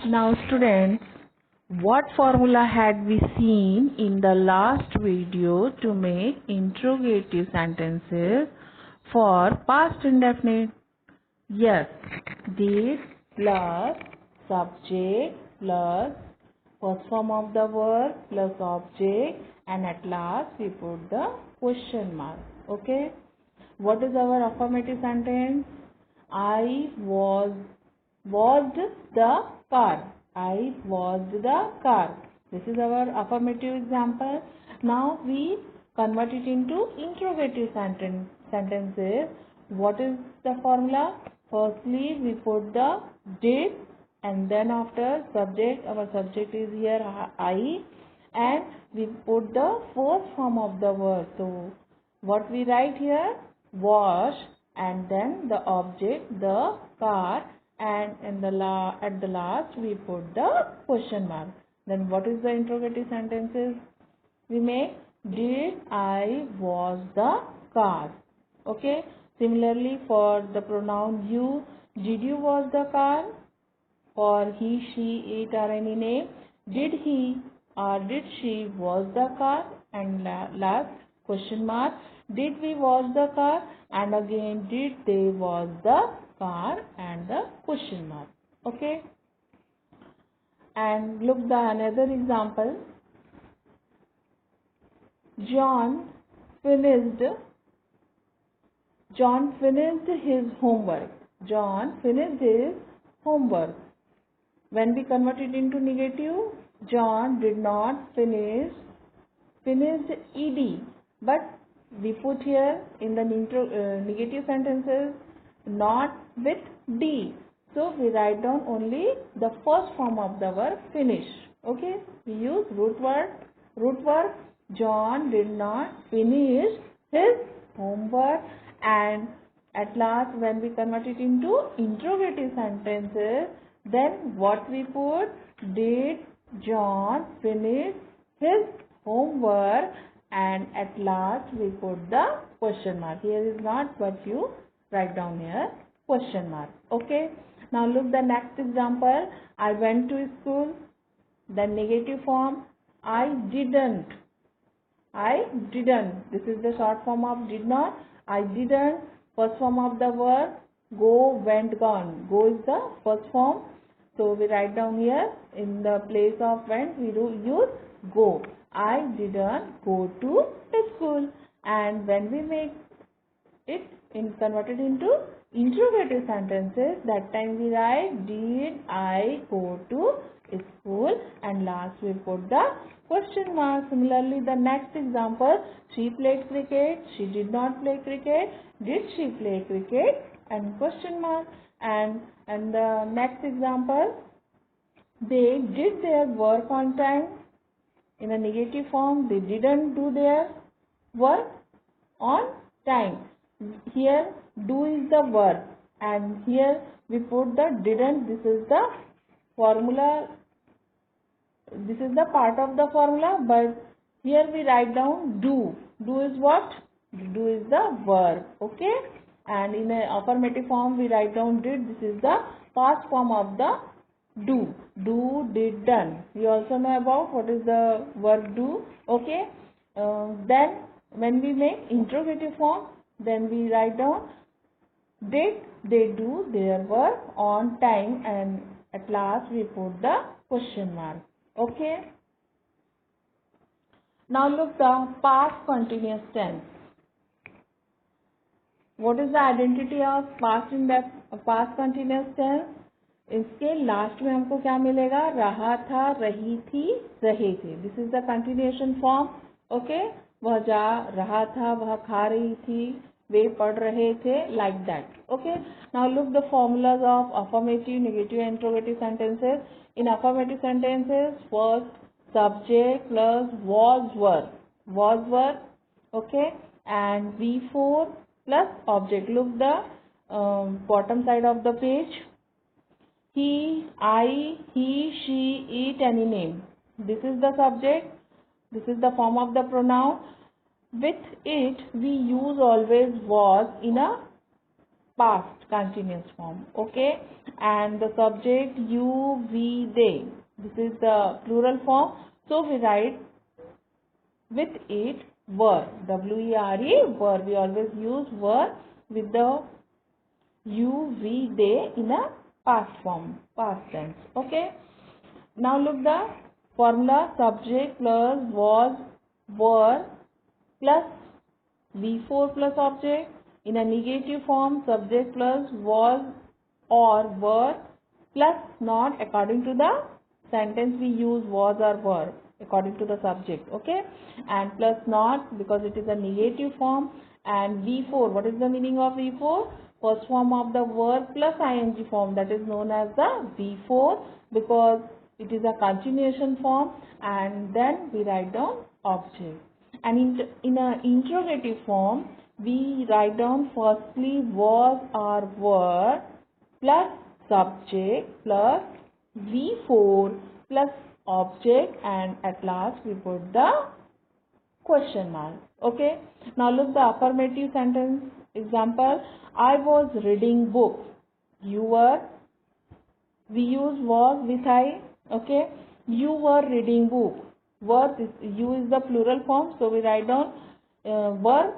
Now students, what formula had we seen in the last video to make interrogative sentences for past indefinite? Yes, did plus subject plus first form of the verb plus object, and at last we put the question mark. Okay. What is our affirmative sentence? I washed the car. I washed the car. This is our affirmative example. Now we convert it into interrogative sentences. What is the formula? Firstly, we put the did, and then after subject, our subject is here I, and we put the first form of the verb. So what we write here? Wash, and then the object, the car, and in the at the last we put the question mark. Then what is the interrogative sentences we make? Did I wash the car? Okay. Similarly, for the pronoun you, did you wash the car? For he, she, it, or any name, did he or did she wash the car? And last question mark, did we wash the car? And again, did they wash the car? And the question mark. Okay. And look the another example. John finished his homework. John finished his homework. When we convert it into negative, John did not finished ed, but we put here in the negative sentences not with d. So we write down only the first form of the verb finish. Okay, we use root word. John did not finish his homework, and at last when we convert it into interrogative sentences, then what we put? Did John finish his homework? And at last we put the question mark. Here is not, but you write down here question mark. Okay. Now look the next example. I went to school. The negative form. I didn't. This is the short form of did not. I didn't. First form of the verb. Go, went, gone. Go is the first form. So we write down here in the place of went we use go. I didn't go to school. And when we make it converted into interrogative sentences, that time we write did I go to school, and last we put the question mark. Similarly, the next example, she played cricket. She did not play cricket. Did she play cricket? And question mark. And the next example, they did their work on time. In a negative form, they didn't do their work on time. Here do is the verb, and here we put the didn't. This is the formula. This is the part of the formula, but here we write down do. Do is what? Do is the verb. Okay. And in a affirmative form we write down did. This is the past form of the do. Do, did, done. You also know about what is the verb do. Okay. Then when we make interrogative form, then we write down did they do their work on time, and at last we put the question mark. Okay. Now look the past continuous tense. What is the identity of past continuous tense? इसके last में हमको क्या मिलेगा? रहा था, रही थी, रहे थे. This is the continuation form. Okay. वह जा रहा था, वह खा रही थी, वे पढ़ रहे थे, like that. Okay. Now look the formulas of affirmative, negative, interrogative sentences. In affirmative sentences, first subject plus was were. Okay. And V4 plus object. Look the bottom side of the page. He, I, he, she, it, any name. This is the subject. This is the form of the pronoun. With it, we use always was in a past continuous form. Okay, and the subject you, we, they, this is the plural form, so we write with it were, W-E-R-E, were. We always use were with the you, we, they in a past form, past tense. Okay, now look the formula: subject plus was, were plus V4 plus object. In a negative form, subject plus was or were plus not. According to the sentence we use was or were according to the subject. Okay, and plus not because it is a negative form. And V4, what is the meaning of V4? First form of the verb plus ing form, that is known as the V4 because it is a continuation form, and then we write down object. And in an interrogative form, we write down firstly was or were plus subject plus V4 plus object, and at last we put the question mark. Okay, now look the affirmative sentence example: I was reading book. You were, we use was with I. Okay, you were reading book. Were, you is the plural form, so we write down were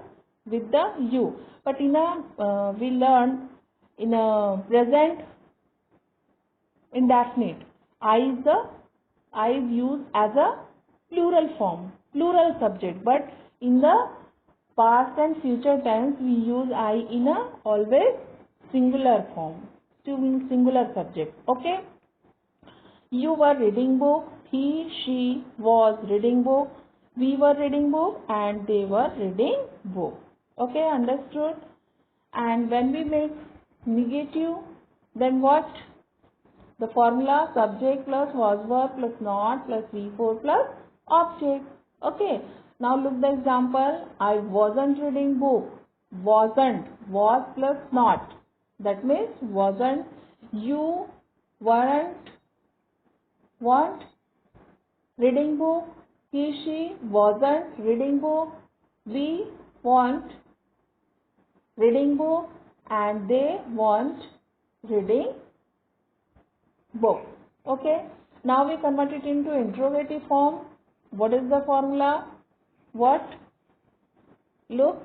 with the you. But in a we learned in a present indefinite, I is used as a plural form, plural subject. But in the past and future tense, we use I in a always singular form, to mean singular subject. Okay, you were reading book, he, she was reading book, we were reading book, and they were reading book. Okay, understood? And when we make negative, then what? The formula: subject plus was, were plus not plus V4 plus object. Okay, now look the example: I wasn't reading book. Wasn't, was plus not, that means wasn't. You weren't reading book. He, she wasn't reading book. We weren't reading book, and they weren't reading book. Okay, now we convert it into interrogative form. What is the formula? What? Look,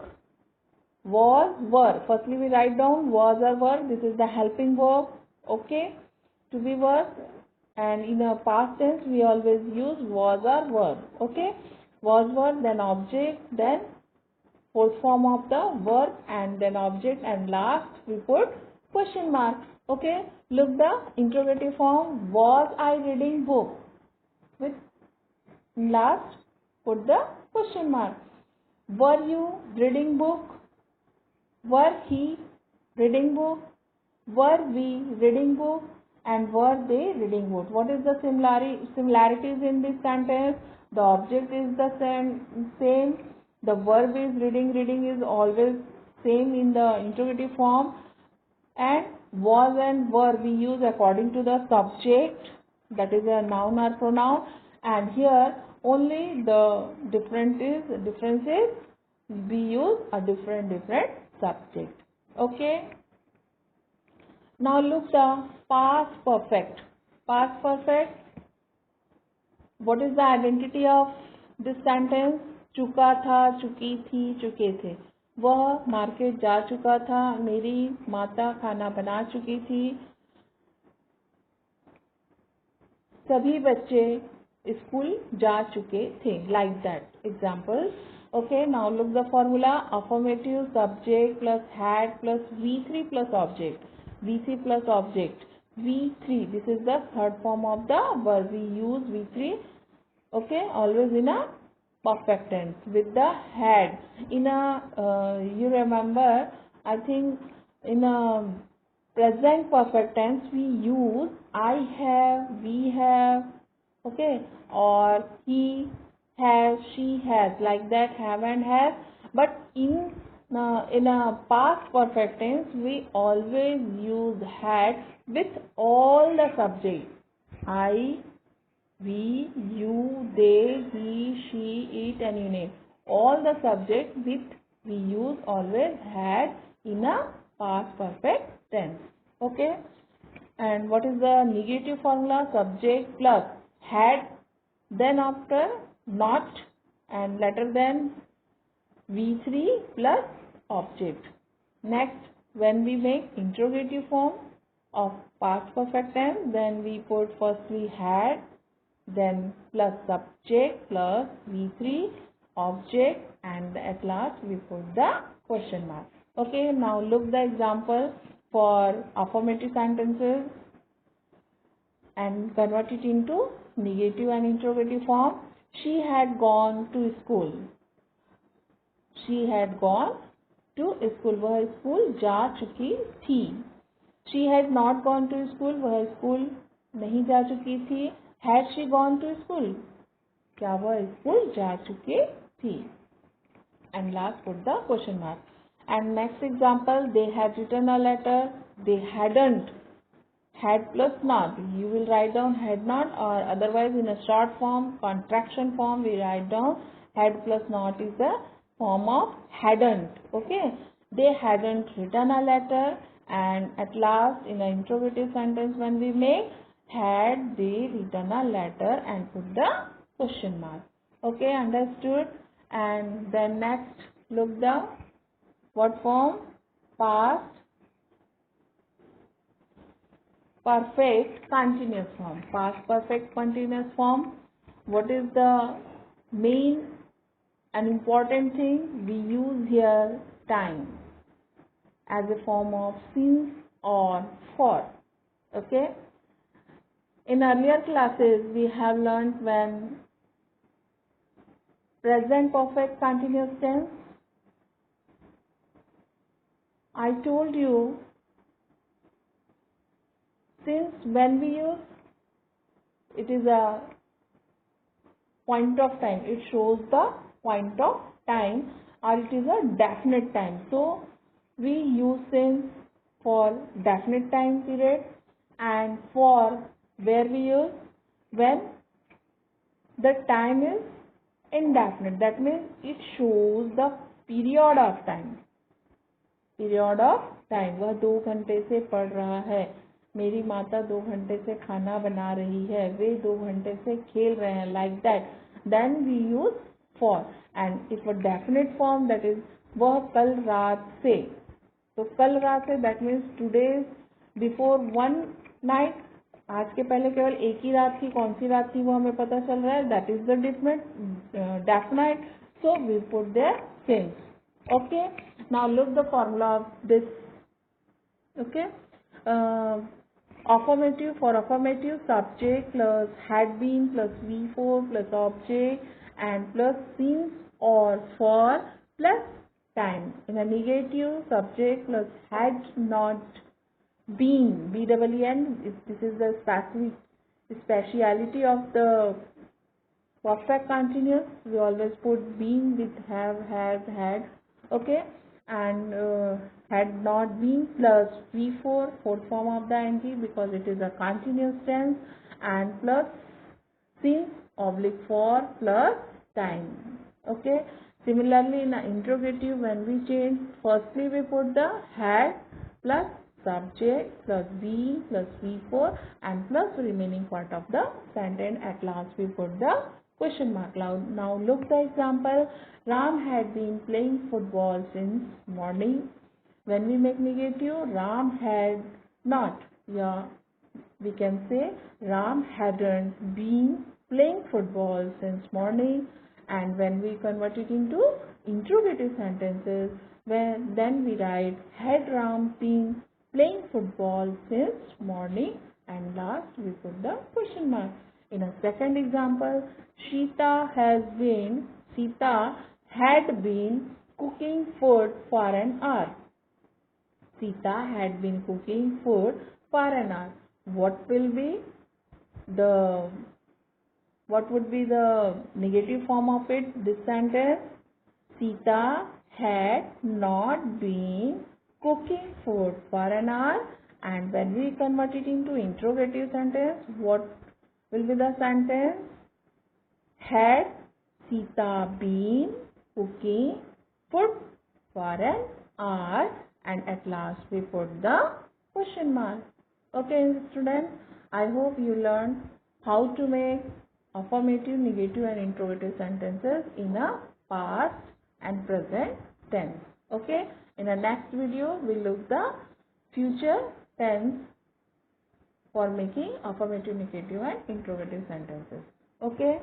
was, were. Firstly we write down was or were. This is the helping verb. Okay, to be verb, and in a past tense we always use was or were. Okay, was, were, then object, then fourth form of the verb, and then object, and last we put question mark. Okay, look the interrogative form: was I reading book? With last put the question mark. Were you reading book? Were he reading book? Were we reading book? And were they reading book? What is the similarities in this sentence? The object is the same. The verb is reading. Reading is always same in the interrogative form. And was and were we use according to the subject, that is a noun or pronoun. And here only the difference is we use a different subject. Okay, now look the past perfect. Past perfect, what is the identity of this sentence? चुका था, चुकी थी, चुके थे. वह market जा चुका था. मेरी माता खाना बना चुकी थी. सभी बच्चे स्कूल जा चुके थे. Like that example. Okay, now look the formula: affirmative, subject plus had plus V3 plus object. V3 plus object. V3, this is the third form of the verb. We use V3. Okay, always in a perfect tense with the had. In a you remember, I think in a present perfect tense we use I have, we have, okay, or he has, she has, like that, have and has. But in a past perfect tense we always use had with all the subjects: I, we, you, they, he, she, it, and you name. All the subjects with we use always had in a past perfect tense. Okay. And what is the negative formula? Subject plus had, then after not, and later than V3 plus object. Next, when we make interrogative form of past perfect tense, then we put firstly had, then plus subject plus V3 object, and at last we put the question mark. Okay, now look the example for affirmative sentences and convert it into negative and interrogative form. She had gone to school. She had gone to school. वह school जा चुकी थी. She had not gone to school. वह school नहीं जा चुकी थी. Had she gone to school? क्या वह स्कूल जा चुकी थी? And last put the question mark. And next example, they had written a letter. They hadn't. Had plus not. You will write down had not, or otherwise in a short form, contraction form, we write down had plus not is the form of hadn't. Okay. They hadn't written a letter, and at last in an interrogative sentence when we make, had they written a letter and put the question mark. Okay, understood? And then next, look the what form? Past perfect continuous form. Past perfect continuous form. What is the main and important thing? We use here time as a form of since or for. Okay. In earlier classes, we have learned when present perfect continuous tense. I told you, since when we use, it is a point of time. It shows the point of time, or it is a definite time. So we use since for definite time period, and for where we use when the time is indefinite. That means it shows the period of time. Period of time. वह 2 घंटे से पढ़ रहा है. मेरी माता 2 घंटे से खाना बना रही है. वे 2 घंटे से खेल रहे हैं. Like that. Then we use for. And if a definite form, that is वह कल रात से. तो कल रात से that means today before one night. आज के पहले केवल एक ही रात थी. कौन सी रात थी वो हमें पता चल रहा है. That is the definite. So we put there since. Okay. Now look the formula of this. Okay. Affirmative, for affirmative, subject plus had been plus V4 plus object and plus since or for plus time. In a negative, subject plus had not been, B-E-E-N, this is the speciality of the perfect continuous. We always put been with have, had. Okay. And had not been plus V4, fourth form of the ing, because it is a continuous tense, and plus since oblique for plus time. Okay. Similarly, in an interrogative, when we change, firstly we put the had plus subject plus be plus V4 and plus remaining part of the sentence. At last we put the question mark. Now look the example. Ram had been playing football since morning. When we make negative, Ram had not. Yeah, we can say Ram hadn't been playing football since morning. And when we convert it into interrogative sentences, then we write had Ram been playing football since morning, and last we put the question mark. In a second example, Sita had been cooking food for an hour. Sita had been cooking food for an hour. What would be the negative form of it? This sentence, Sita had not been cooking food for an hour. And when we convert it into interrogative sentence, what will be the sentence? Had Sita been cooking food for an hour? and at last we put the question mark. Okay, students, I hope you learned how to make affirmative, negative and interrogative sentences in a past and present tense. Okay, in the next video we look the future tense for making affirmative, negative and interrogative sentences. Okay.